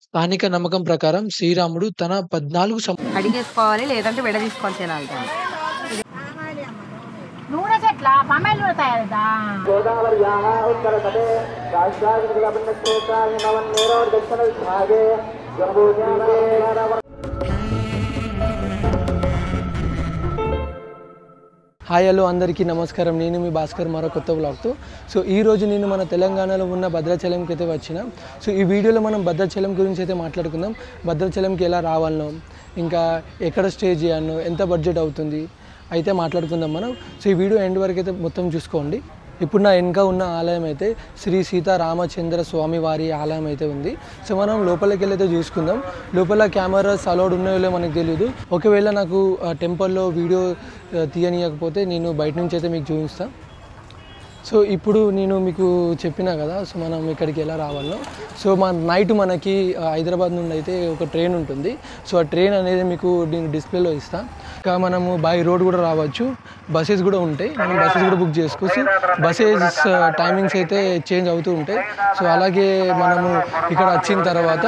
స్థానిక నమ్మకం ప్రకారం శ్రీరాముడు తన 14 అడిగేసుకోవాలి, లేదంటే విడదీసుకొని తినాలి దాన్ని. నూనె చెట్ల పమ్మేలు తయారుదా హాయ్ హలో అందరికీ నమస్కారం. నేను మీ భాస్కర్ మరో కొత్త బ్లాగ్తో. సో ఈరోజు నేను మన తెలంగాణలో ఉన్న భద్రాచలంకి అయితే వచ్చిన. సో ఈ వీడియోలో మనం భద్రాచలం గురించి అయితే మాట్లాడుకుందాం. భద్రాచలంకి ఎలా రావాలనో, ఇంకా ఎక్కడ స్టే చేయాలనో, ఎంత బడ్జెట్ అవుతుంది అయితే మాట్లాడుకుందాం మనం. సో ఈ వీడియో ఎండ్ వరకు అయితే మొత్తం చూసుకోండి. ఇప్పుడు నా వెనక ఉన్న ఆలయం అయితే శ్రీ సీతారామచంద్ర స్వామి వారి ఆలయం అయితే ఉంది. సో మనం లోపలికి వెళ్ళి అయితే చూసుకుందాం. లోపల కెమెరాస్ అలౌడ్ ఉన్నాయో మనకు తెలియదు. ఒకవేళ నాకు టెంపుల్లో వీడియో తీయనీయకపోతే నేను బయట నుంచి అయితే మీకు చూపిస్తాను. సో ఇప్పుడు నేను మీకు చెప్పినా కదా, సో మనం ఇక్కడికి ఎలా రావాలో. సో నైట్ మనకి హైదరాబాద్ నుండి అయితే ఒక ట్రైన్ ఉంటుంది. సో ఆ ట్రైన్ అనేది మీకు నేను డిస్ప్లేలో ఇస్తాను. ఇంకా మనము బై రోడ్ కూడా రావచ్చు, బస్సెస్ కూడా ఉంటాయి. మనం బస్సెస్ కూడా బుక్ చేసుకోవచ్చు. బస్సెస్ టైమింగ్స్ అయితే చేంజ్ అవుతూ ఉంటాయి. సో అలాగే మనము ఇక్కడ వచ్చిన తర్వాత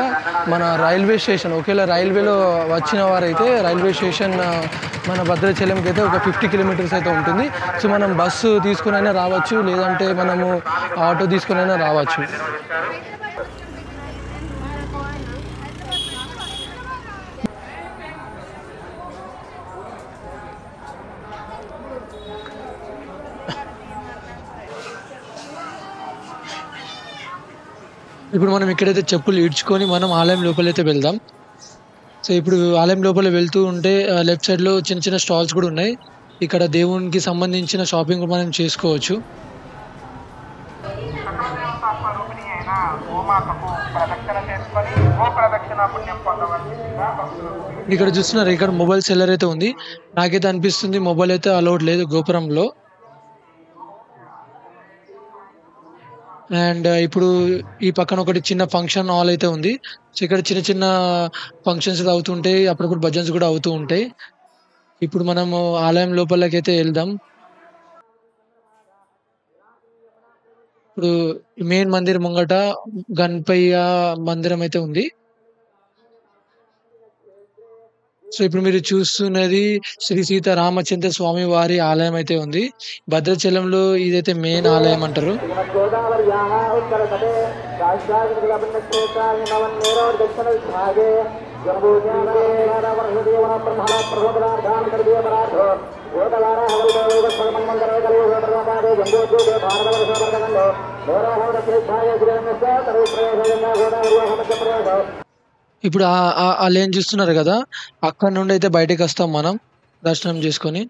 మన రైల్వే స్టేషన్, ఒకవేళ రైల్వేలో వచ్చిన వారైతే రైల్వే స్టేషన్ మన భద్రాచలంకి అయితే ఒక 50 కిలోమీటర్స్ అయితే ఉంటుంది. సో మనం బస్సు తీసుకుని అయినా రావచ్చు, లేదంటే మనము ఆటో తీసుకుని అయినా రావచ్చు. ఇప్పుడు మనం ఇక్కడైతే చెప్పులు ఈడ్చుకొని మనం ఆలయం లోపలైతే వెళ్దాం. సో ఇప్పుడు ఆలయం లోపల వెళ్తూ ఉంటే లెఫ్ట్ సైడ్లో చిన్న చిన్న స్టాల్స్ కూడా ఉన్నాయి. ఇక్కడ దేవునికి సంబంధించిన షాపింగ్ మనం చేసుకోవచ్చు. ఇక్కడ చూస్తున్నారు, ఇక్కడ మొబైల్ సెల్లర్ అయితే ఉంది. నాకైతే అనిపిస్తుంది మొబైల్ అయితే అలౌడ్ లేదు గోపురంలో. అండ్ ఇప్పుడు ఈ పక్కన ఒకటి చిన్న ఫంక్షన్ హాల్ అయితే ఉంది. సో ఇక్కడ చిన్న చిన్న ఫంక్షన్స్ అవుతుంటాయి, అప్పుడప్పుడు భజన్స్ కూడా అవుతూ ఉంటాయి. ఇప్పుడు మనము ఆలయం లోపలికి అయితే వెళ్దాం. ఇప్పుడు మెయిన్ మందిరం ముంగట గణపయ్య మందిరం అయితే ఉంది. సో ఇప్పుడు మీరు చూస్తున్నది శ్రీ సీతారామచంద్ర స్వామి వారి ఆలయం అయితే ఉంది. భద్రాచలంలో ఇదైతే మెయిన్ ఆలయం అంటారు. ఇప్పుడు ఆ లేన్ చూస్తున్నారు కదా, అక్కడ నుండి అయితే బయటకు వస్తాం మనం దర్శనం చేసుకొని.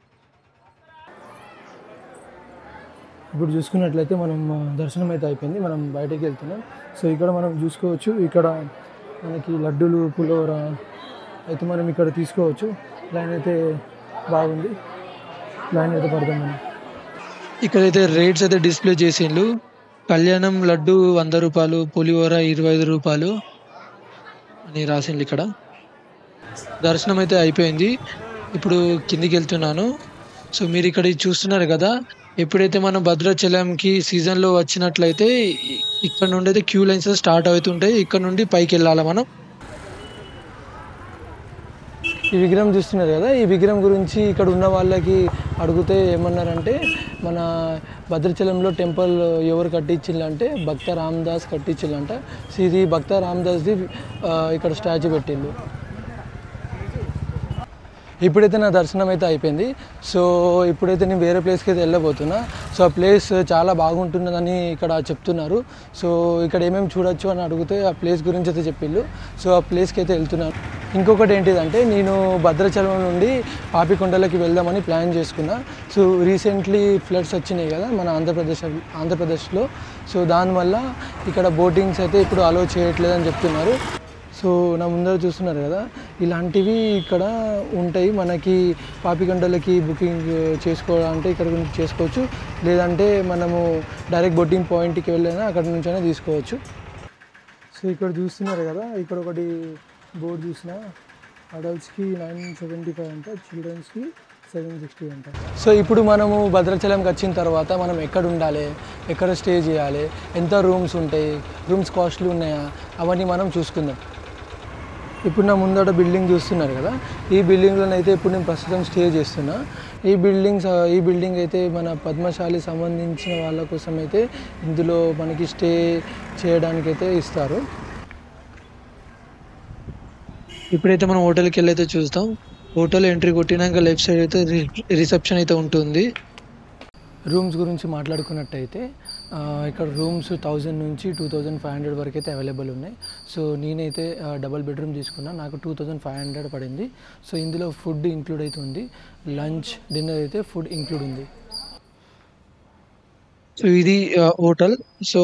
ఇప్పుడు చూసుకున్నట్లయితే మనం దర్శనం అయితే అయిపోయింది, మనం బయటకు వెళ్తున్నాం. సో ఇక్కడ మనం చూసుకోవచ్చు, ఇక్కడ మనకి లడ్డూలు పులిహోర అయితే మనం ఇక్కడ తీసుకోవచ్చు. లైన్ అయితే బాగుంది, లైన్ అయితే పడతాం మనం. ఇక్కడైతే రేట్స్ అయితే డిస్ప్లే చేసిండ్రు. కళ్యాణం లడ్డు 100 రూపాయలు, పులిహోర 25 రూపాయలు అని రాసిండ్రు ఇక్కడ. దర్శనం అయితే అయిపోయింది, ఇప్పుడు కిందికి వెళ్తున్నాను. సో మీరు ఇక్కడ చూస్తున్నారు కదా, ఎప్పుడైతే మనం భద్రాచలంకి సీజన్లో వచ్చినట్లయితే ఇక్కడ నుండి అయితే క్యూ లైన్స్ స్టార్ట్ అవుతుంటాయి. ఇక్కడ నుండి పైకి వెళ్ళాలి మనం. ఈ విగ్రహం చూస్తున్నారు కదా, ఈ విగ్రహం గురించి ఇక్కడ ఉన్న వాళ్ళకి అడిగితే ఏమన్నారంటే, మన భద్రాచలంలో టెంపుల్ ఎవరు కట్టించిందంటే భక్త రామదాస్ కట్టించిందంట. సో ఇది భక్త రామదాస్ది ఇక్కడ స్టాచ్యూ పెట్టిండు. ఇప్పుడైతే నా దర్శనం అయితే అయిపోయింది. సో ఇప్పుడైతే నేను వేరే ప్లేస్కి అయితే వెళ్ళబోతున్నా. సో ఆ ప్లేస్ చాలా బాగుంటున్నదని ఇక్కడ చెప్తున్నారు. సో ఇక్కడ ఏమేమి చూడొచ్చు అని అడిగితే ఆ ప్లేస్ గురించి అయితే చెప్పిళ్ళు. సో ఆ ప్లేస్కి అయితే వెళ్తున్నాను. ఇంకొకటి ఏంటిదంటే, నేను భద్రాచలం నుండి పాపికొండలకి వెళ్దామని ప్లాన్ చేసుకున్నా. సో రీసెంట్లీ ఫ్లడ్స్ వచ్చినాయి కదా మన ఆంధ్రప్రదేశ్లో. సో దానివల్ల ఇక్కడ బోటింగ్స్ అయితే ఇప్పుడు అలో చేయట్లేదని చెప్తున్నారు. సో నా ముందర చూస్తున్నారు కదా, ఇలాంటివి ఇక్కడ ఉంటాయి. మనకి పాపికొండలకి బుకింగ్ చేసుకోవాలంటే ఇక్కడ నుంచి చేసుకోవచ్చు, లేదంటే మనము డైరెక్ట్ బోటింగ్ పాయింట్కి వెళ్ళైనా అక్కడ నుంచైనా తీసుకోవచ్చు. సో ఇక్కడ చూస్తున్నారు కదా, ఇక్కడ ఒకటి బోర్డు చూసిన, అడల్ట్స్కి 975 అంట, చిల్డ్రన్స్కి 760 అంట. సో ఇప్పుడు మనము భద్రాచలంకి వచ్చిన తర్వాత మనం ఎక్కడ ఉండాలి, ఎక్కడ స్టే చేయాలి, ఎంత రూమ్స్ ఉంటాయి, రూమ్స్ కాస్ట్లీ ఉన్నాయా, అవన్నీ మనం చూసుకుందాం. ఇప్పుడు నా ముందట బిల్డింగ్ చూస్తున్నారు కదా, ఈ బిల్డింగ్లోనైతే ఇప్పుడు నేను ప్రస్తుతం స్టే చేస్తున్నా. ఈ బిల్డింగ్ అయితే మన పద్మశాలి సంబంధించిన వాళ్ళ కోసం అయితే ఇందులో మనకి స్టే చేయడానికైతే ఇస్తారు. ఇప్పుడైతే మనం హోటల్కి వెళ్ళి అయితే చూస్తాం. హోటల్ ఎంట్రీ కొట్టినాక లెఫ్ట్ సైడ్ అయితే రిసెప్షన్ అయితే ఉంటుంది. రూమ్స్ గురించి మాట్లాడుకున్నట్టయితే ఇక్కడ రూమ్స్ 1000 నుంచి 2500 వరకు అయితే అవైలబుల్ ఉన్నాయి. సో నేనైతే డబల్ బెడ్రూమ్ తీసుకున్నా, నాకు 2500 పడింది. సో ఇందులో ఫుడ్ ఇంక్లూడ్ అయితే ఉంది, లంచ్ డిన్నర్ అయితే ఫుడ్ ఇంక్లూడ్ ఉంది. సో ఇది హోటల్. సో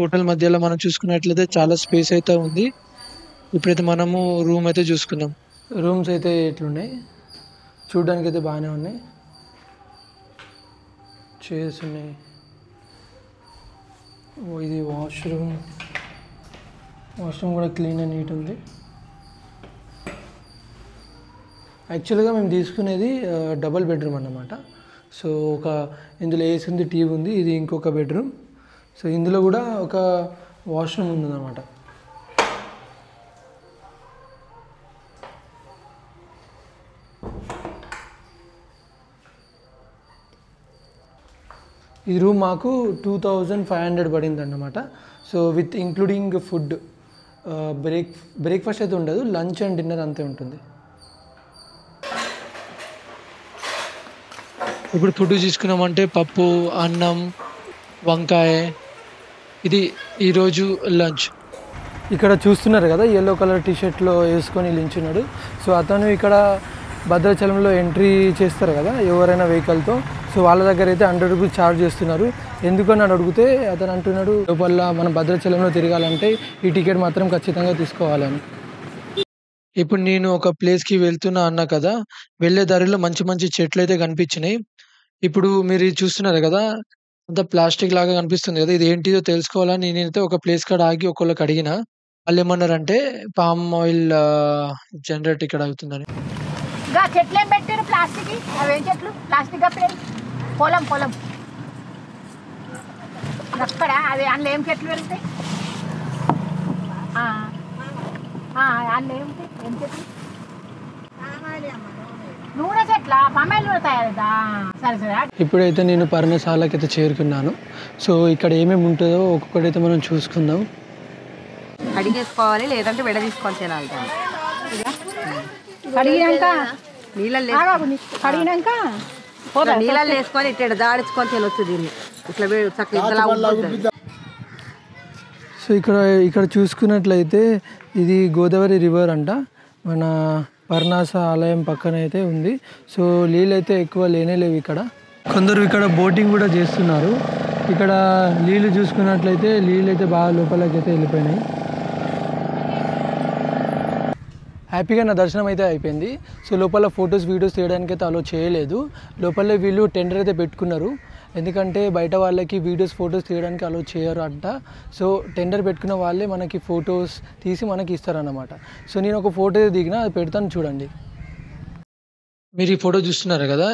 హోటల్ మధ్యలో మనం చూసుకున్నట్లయితే చాలా స్పేస్ అయితే ఉంది. ఇప్పుడైతే మనము రూమ్ అయితే చూసుకుందాం. రూమ్స్ అయితే ఇట్లున్నాయి, చూడడానికి అయితే బాగానే ఉన్నాయి. చైర్స్ ఉన్నాయి. ఇది వాష్రూమ్ కూడా క్లీన్ అండ్ నీట్ ఉంది. యాక్చువల్గా మేము తీసుకునేది డబల్ బెడ్రూమ్ అన్నమాట. సో ఇందులో ఏసీ ఉంది, టీవీ ఉంది. ఇది ఇంకొక బెడ్రూమ్. సో ఇందులో కూడా ఒక వాష్రూమ్ ఉందన్నమాట. ఈ రూమ్ మాకు 2500 పడింది అన్నమాట. So with including food, breakfast అయితే ఉండదు, లంచ్ అండ్ డిన్నర్ అంతే ఉంటుంది. ఇప్పుడు ఫుడ్ తీసుకున్నామంటే పప్పు, అన్నం, వంకాయ. ఇది ఈరోజు లంచ్. ఇక్కడ చూస్తున్నారు కదా, ఎల్లో కలర్ టీషర్ట్లో వేసుకొని నిల్చున్నాడు. సో అతను ఇక్కడ భద్రాచలంలో ఎంట్రీ చేస్తారు కదా ఎవరైనా వెహికల్తో, సో వాళ్ళ దగ్గర అయితే 100 రూపీస్ ఛార్జ్ చేస్తున్నారు. ఎందుకని అని అడిగితే అతను అంటున్నాడు, లోపల మనం భద్రాచలంలో తిరగాలంటే ఈ టికెట్ మాత్రం ఖచ్చితంగా తీసుకోవాలని. ఇప్పుడు నేను ఒక ప్లేస్కి వెళ్తున్నా అన్నా కదా, వెళ్ళే దారిలో మంచి మంచి చెట్లు అయితే కనిపించినాయి. ఇప్పుడు మీరు ఇది చూస్తున్నారు కదా, అంత ప్లాస్టిక్ లాగా కనిపిస్తుంది కదా, ఇది ఏంటిదో తెలుసుకోవాలని నేనైతే ఒక ప్లేస్ కాడ ఆగి ఒకళ్ళకి అడిగిన. వాళ్ళు ఏమన్నారంటే పామ్ ఆయిల్ జనరేట్ ఇక్కడ అవుతుందని. ఇంకా చెట్లు ఏం పెట్టారు ప్లాస్టిక్? అవేం చెట్లు ప్లాస్టిక్ కప్పారు? పొలం అక్కడ అది అందులో ఏం చెట్లు పెరుగుతాయి? అందులో ఏం చెట్లు? నూనె చెట్ల పమ్మాయిలు నూనె తయారుదా? సరే. ఇప్పుడైతే నేను పర్ణశాలకి అయితే చేరుకున్నాను. సో ఇక్కడ ఏమేమి ఉంటుందో ఒక్కొక్కటైతే మనం చూసుకుందాం. కడిగేసుకోవాలి, లేదంటే విడ తీసుకొని తినాలి. కడిగినాక నీళ్ళల్లో వేసుకొని ఇట్లా దాడించుకొని తినొచ్చు దీన్ని. ఇట్లా చక్కగా. సో ఇక్కడ చూసుకున్నట్లయితే ఇది గోదావరి రివర్ అంట, మన పర్ణాస ఆలయం పక్కన అయితే ఉంది. సో నీళ్ళు అయితే ఎక్కువ లేనేలేవు ఇక్కడ. కొందరు ఇక్కడ బోటింగ్ కూడా చేస్తున్నారు. ఇక్కడ నీళ్ళు చూసుకున్నట్లయితే నీళ్ళు అయితే బాగా లోపలికి అయితే వెళ్ళిపోయినాయి. హ్యాపీగా నా దర్శనం అయితే అయిపోయింది. సో లోపల ఫొటోస్ వీడియోస్ తీయడానికి అయితే అలో చేయలేదు. లోపలే వీళ్ళు టెండర్ అయితే పెట్టుకున్నారు, ఎందుకంటే బయట వాళ్ళకి వీడియోస్ ఫొటోస్ తీయడానికి అలో చేయరు అంట. సో టెండర్ పెట్టుకున్న వాళ్ళే మనకి ఫొటోస్ తీసి మనకి ఇస్తారన్నమాట. సో నేను ఒక ఫోటో దిగిన, అది పెడతాను చూడండి. మీరు ఈ ఫోటో చూస్తున్నారు కదా,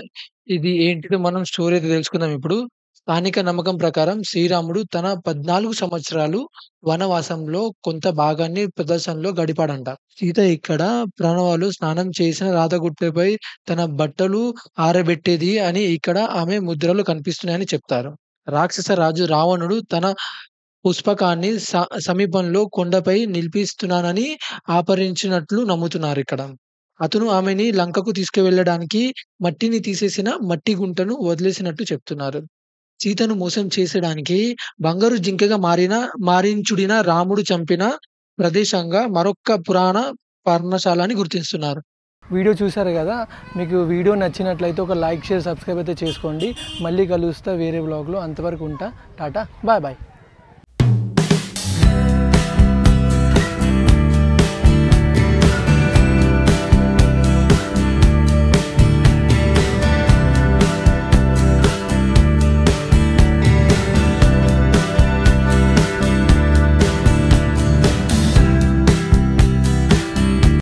ఇది ఏంటిదో మనం స్టోరీ అయితే తెలుసుకుందాం ఇప్పుడు. స్థానిక నమ్మకం ప్రకారం శ్రీరాముడు తన 14 సంవత్సరాలు వనవాసంలో కొంత భాగాన్ని ప్రదర్శనలో గడిపాడంట. సీత ఇక్కడ ప్రాణవాలు స్నానం చేసిన రాతగుట్టపై తన బట్టలు ఆరబెట్టేది అని ఇక్కడ ఆమె ముద్రలు కనిపిస్తున్నాయని చెప్తారు. రాక్షస రాజు రావణుడు తన పుష్పకాన్ని సమీపంలో కొండపై నిలిపిస్తున్నానని ఆపరించినట్లు నమ్ముతున్నారు ఇక్కడ. అతను ఆమెని లంకకు తీసుకువెళ్ళడానికి మట్టిని తీసేసిన మట్టి గుంటను వదిలేసినట్టు చెప్తున్నారు. సీతను మోసం చేసడానికి బంగారు జింకగా మారించుడిన రాముడు చంపిన ప్రదేశంగా మరొక పురాణ పర్ణశాలని గుర్తిస్తున్నారు. వీడియో చూసారు కదా, మీకు వీడియో నచ్చినట్లయితే ఒక లైక్, షేర్, సబ్స్క్రైబ్ అయితే చేసుకోండి. మళ్ళీ కలుస్తా వేరే బ్లాగ్లో. అంతవరకు ఉంటా. టాటా, బాయ్.